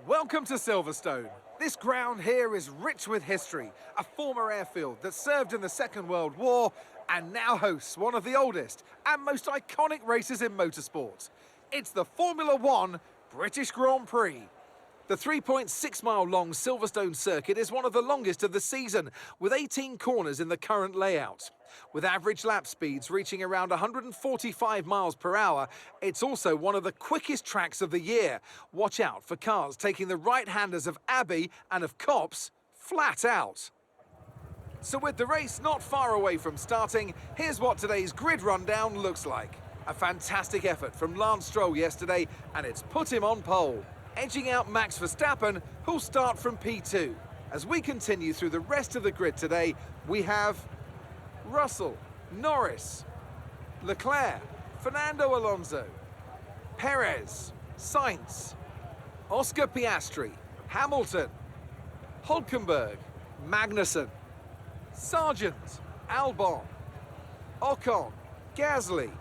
Welcome to Silverstone. This ground here is rich with history, a former airfield that served in the Second World War and now hosts one of the oldest and most iconic races in motorsport. It's the Formula One British Grand Prix. The 3.6-mile-long Silverstone circuit is one of the longest of the season, with 18 corners in the current layout. With average lap speeds reaching around 145 miles per hour, it's also one of the quickest tracks of the year. Watch out for cars taking the right-handers of Abbey and of Copse flat out. So with the race not far away from starting, here's what today's grid rundown looks like. A fantastic effort from Lance Stroll yesterday, and it's put him on pole, edging out Max Verstappen, who'll start from P2. As we continue through the rest of the grid today, we have Russell, Norris, Leclerc, Fernando Alonso, Perez, Sainz, Oscar Piastri, Hamilton, Hülkenberg, Magnussen, Sargent, Albon, Ocon, Gasly,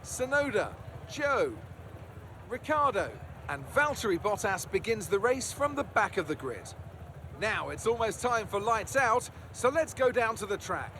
Tsunoda, Joe, Ricciardo, and Valtteri Bottas begins the race from the back of the grid. Now it's almost time for lights out, so let's go down to the track.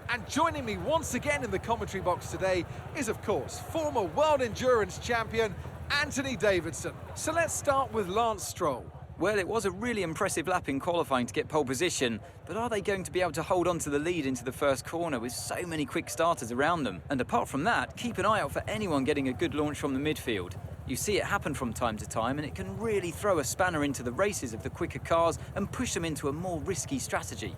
And joining me once again in the commentary box today is, of course, former World Endurance Champion Anthony Davidson. So let's start with Lance Stroll. Well, it was a really impressive lap in qualifying to get pole position, but are they going to be able to hold on to the lead into the first corner with so many quick starters around them? And apart from that, keep an eye out for anyone getting a good launch from the midfield. You see it happen from time to time, and it can really throw a spanner into the races of the quicker cars and push them into a more risky strategy.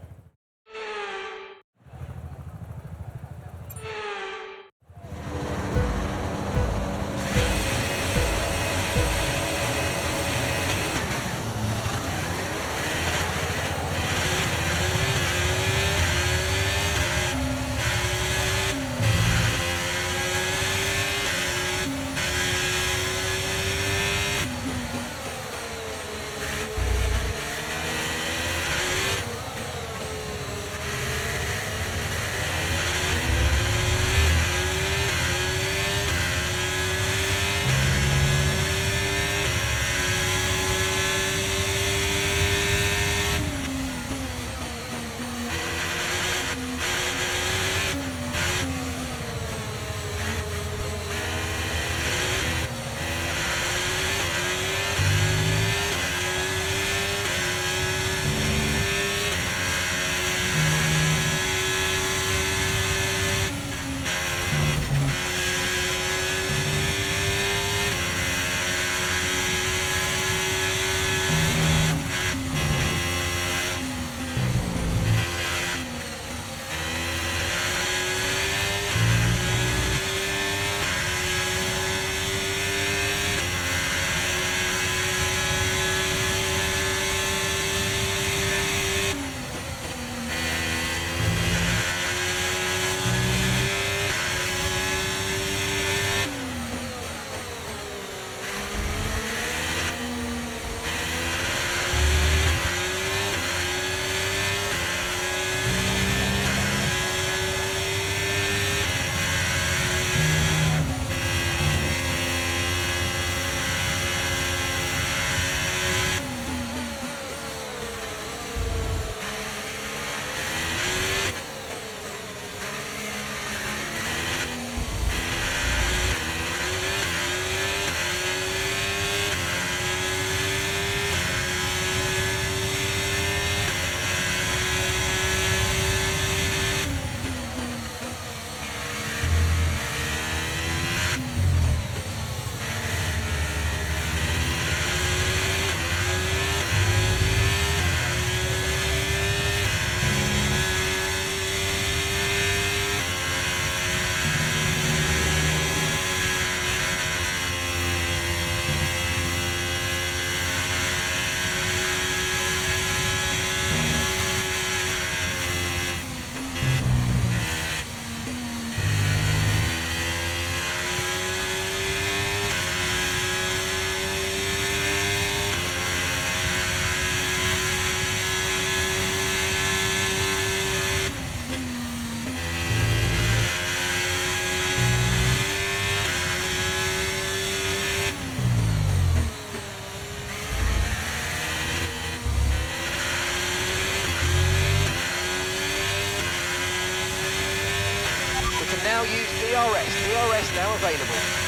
now use DRS. DRS now available.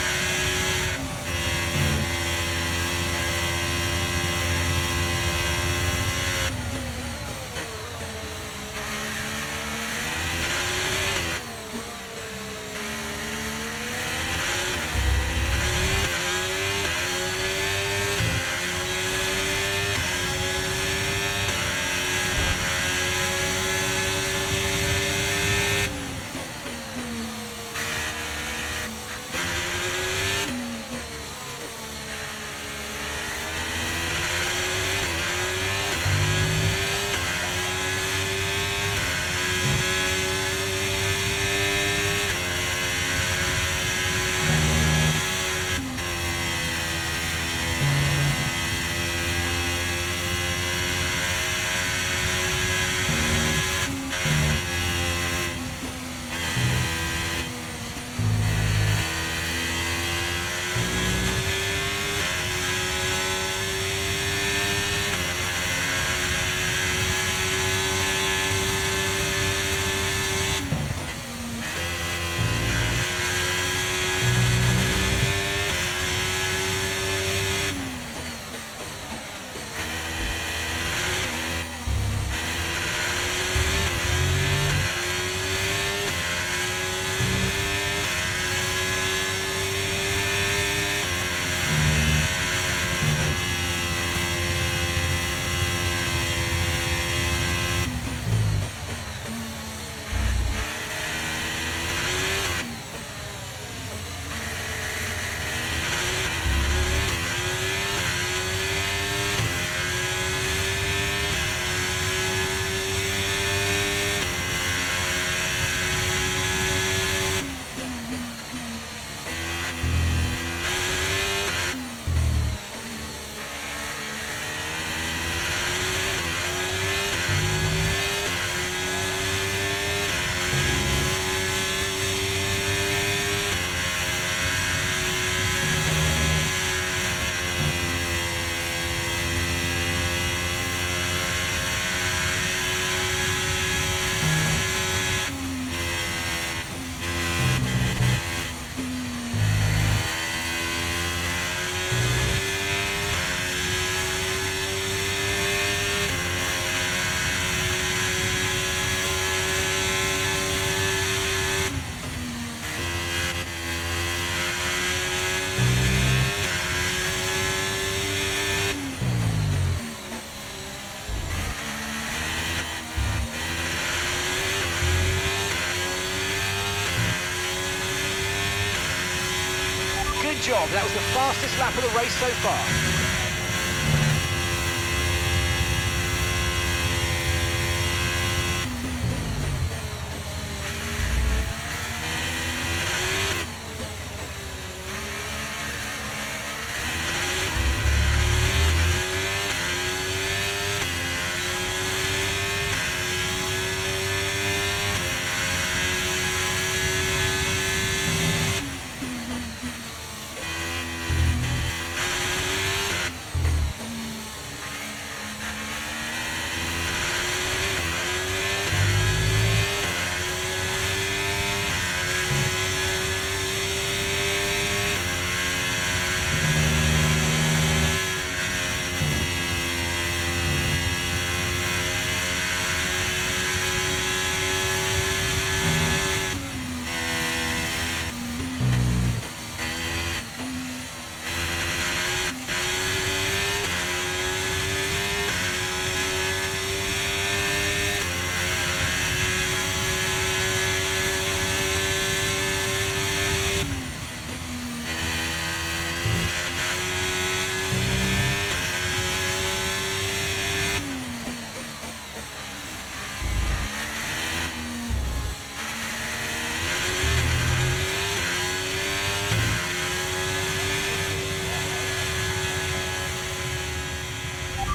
Good job, that was the fastest lap of the race so far.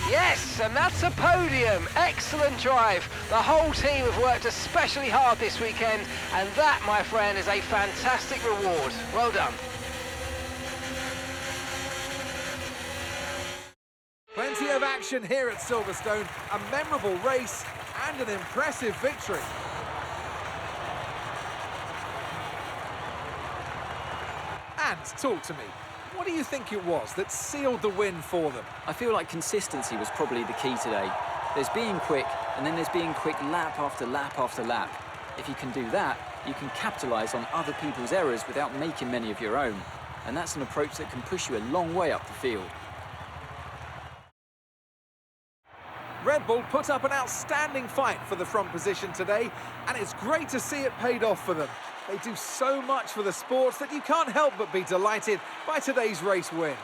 Yes, and that's a podium. Excellent drive. The whole team have worked especially hard this weekend, and that, my friend, is a fantastic reward. Well done. Plenty of action here at Silverstone, a memorable race and an impressive victory. Hans, talk to me. What do you think it was that sealed the win for them? I feel like consistency was probably the key today. There's being quick, and then there's being quick lap after lap after lap. If you can do that, you can capitalise on other people's errors without making many of your own. And that's an approach that can push you a long way up the field. Red Bull put up an outstanding fight for the front position today, and it's great to see it paid off for them. They do so much for the sport that you can't help but be delighted by today's race win.